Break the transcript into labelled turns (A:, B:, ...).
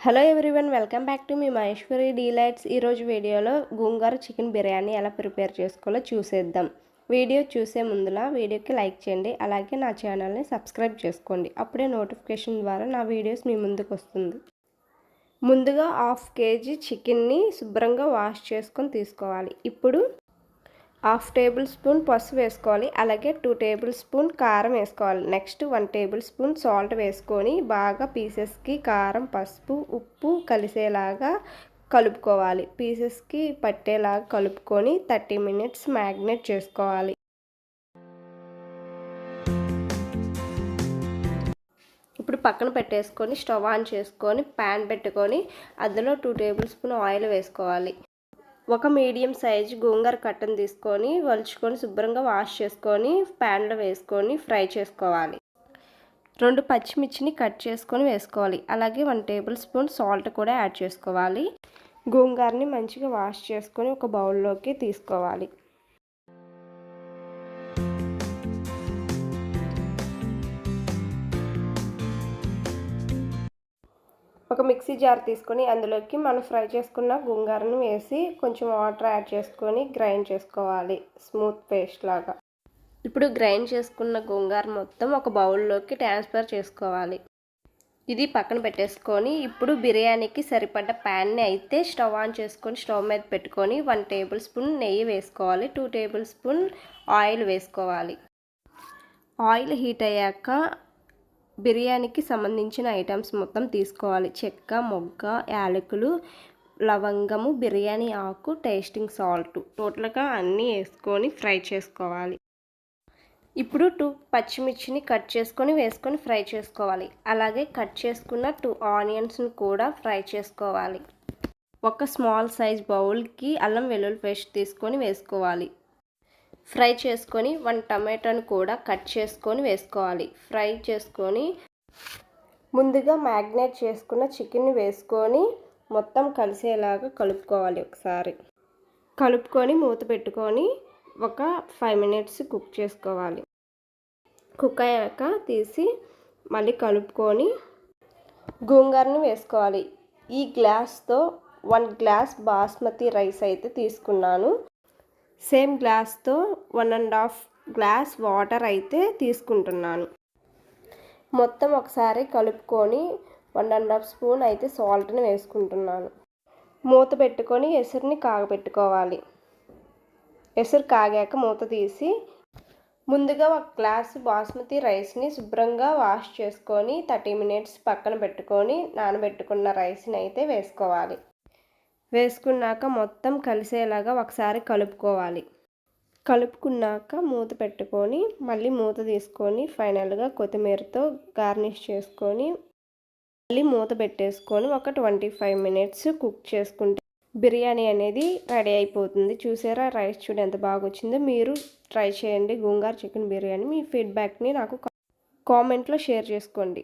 A: Hello everyone, welcome back to me Maheshwari delights. ఈరోజు వీడియోలో గోంగూర chicken biryani ఎలా ప్రిపేర్ చేసుకోవాలో చూసేద్దాం. వీడియో చూసే ముందులా వీడియోకి లైక్ చేయండి, అలాగే నా ఛానల్ని సబ్స్క్రైబ్ చేసుకోండి. అప్పుడే నోటిఫికేషన్ ద్వారా నా వీడియోస్ మీ ముందుకు వస్తుంది. ముందుగా 1/2 kg చికెన్ని శుభ్రంగా వాష్ చేసుకొని తీసుకోవాలి. ఇప్పుడు 1/2 టేబుల్ స్పూన్ పసుపు వేసుకోవాలి, అలాగే 2 టేబుల్ స్పూన్ కారం వేసుకోవాలి. నెక్స్ట్ 1 టేబుల్ స్పూన్ సాల్ట్ వేసుకొని బాగా పీసెస్కి కారం, పసుపు, ఉప్పు కలిసేలాగా కలుపుకోవాలి. పీసెస్కి పట్టేలాగా కలుపుకొని 30 minutes మ్యాగ్నేట్ చేసుకోవాలి. ఇప్పుడు పక్కన పెట్టేసుకొని స్టవ్ ఆన్ చేసుకొని ప్యాన్ పెట్టుకొని అందులో 2 టేబుల్ స్పూన్ ఆయిల్ వేసుకోవాలి. ఒక మీడియం సైజు గోంగూర కట్టను తీసుకొని వలుచుకొని శుభ్రంగా వాష్ చేసుకొని ప్యాన్లో వేసుకొని ఫ్రై చేసుకోవాలి. 2 పచ్చిమిర్చిని కట్ చేసుకొని వేసుకోవాలి, అలాగే 1 టేబుల్ స్పూన్ సాల్ట్ కూడా యాడ్ చేసుకోవాలి. గోంగూరని మంచిగా వాష్ చేసుకొని ఒక బౌల్లోకి తీసుకోవాలి. ఒక మిక్సీ జార్ తీసుకొని అందులోకి మనం ఫ్రై చేసుకున్న గోంగూరను వేసి కొంచెం వాటర్ యాడ్ చేసుకొని గ్రైండ్ చేసుకోవాలి, స్మూత్ పేస్ట్ లాగా. ఇప్పుడు గ్రైండ్ చేసుకున్న గోంగూర మొత్తం ఒక బౌల్లోకి ట్రాన్స్ఫర్ చేసుకోవాలి. ఇది పక్కన పెట్టేసుకొని ఇప్పుడు బిర్యానీకి సరిపడ్డ ప్యాన్ని అయితే స్టవ్ ఆన్ చేసుకొని స్టవ్ మీద పెట్టుకొని 1 టేబుల్ స్పూన్ నెయ్యి వేసుకోవాలి, 2 టేబుల్ స్పూన్ ఆయిల్ వేసుకోవాలి. ఆయిల్ హీట్ అయ్యాక బిర్యానీకి సంబంధించిన ఐటమ్స్ మొత్తం తీసుకోవాలి. చెక్క, మొగ్గ, యాలకులు, లవంగము, బిర్యానీ ఆకు, టేస్టింగ్ సాల్ట్, టోటల్గా అన్నీ వేసుకొని ఫ్రై చేసుకోవాలి. ఇప్పుడు 2 పచ్చిమిర్చిని కట్ చేసుకొని వేసుకొని ఫ్రై చేసుకోవాలి, అలాగే కట్ చేసుకున్న 2 ఆనియన్స్ని కూడా ఫ్రై చేసుకోవాలి. ఒక స్మాల్ సైజ్ బౌల్కి అల్లం వెల్లుల్లి పేస్ట్ తీసుకొని వేసుకోవాలి. ఫ్రై చేసుకొని 1 టమాటాను కూడా కట్ చేసుకొని వేసుకోవాలి. ఫ్రై చేసుకొని ముందుగా మ్యాగ్నేట్ చేసుకున్న చికెన్ని వేసుకొని మొత్తం కలిసేలాగా కలుపుకోవాలి. ఒకసారి కలుపుకొని మూత పెట్టుకొని ఒక 5 minutes కుక్ చేసుకోవాలి. కుక్ అయ్యాక తీసి మళ్ళీ కలుపుకొని గోంగూరను వేసుకోవాలి. ఈ గ్లాస్తో 1 గ్లాస్ బాస్మతి రైస్ అయితే తీసుకున్నాను. సేమ్ గ్లాస్తో 1.5 గ్లాస్ వాటర్ అయితే తీసుకుంటున్నాను. మొత్తం ఒకసారి కలుపుకొని 1.5 స్పూన్ అయితే సాల్ట్ని వేసుకుంటున్నాను. మూత పెట్టుకొని ఎసురుని కాగబెట్టుకోవాలి. ఎసురు కాగాక మూత తీసి ముందుగా 1 గ్లాస్ బాస్మతి రైస్ని శుభ్రంగా వాష్ చేసుకొని 30 minutes పక్కన పెట్టుకొని నానబెట్టుకున్న రైస్ని అయితే వేసుకోవాలి. వేసుకున్నాక మొత్తం కలిసేలాగా ఒకసారి కలుపుకోవాలి. కలుపుకున్నాక మూత పెట్టుకొని మళ్ళీ మూత తీసుకొని ఫైనల్గా కొత్తిమీరతో గార్నిష్ చేసుకొని మళ్ళీ మూత పెట్టేసుకొని ఒక 25 minutes కుక్ చేసుకుంటే బిర్యానీ అనేది రెడీ అయిపోతుంది. చూసారా, రైస్ చూడ ఎంత బాగా వచ్చిందో. మీరు ట్రై చేయండి గోంగూర చికెన్ బిర్యానీ. మీ ఫీడ్బ్యాక్ని నాకు కామెంట్లో షేర్ చేసుకోండి.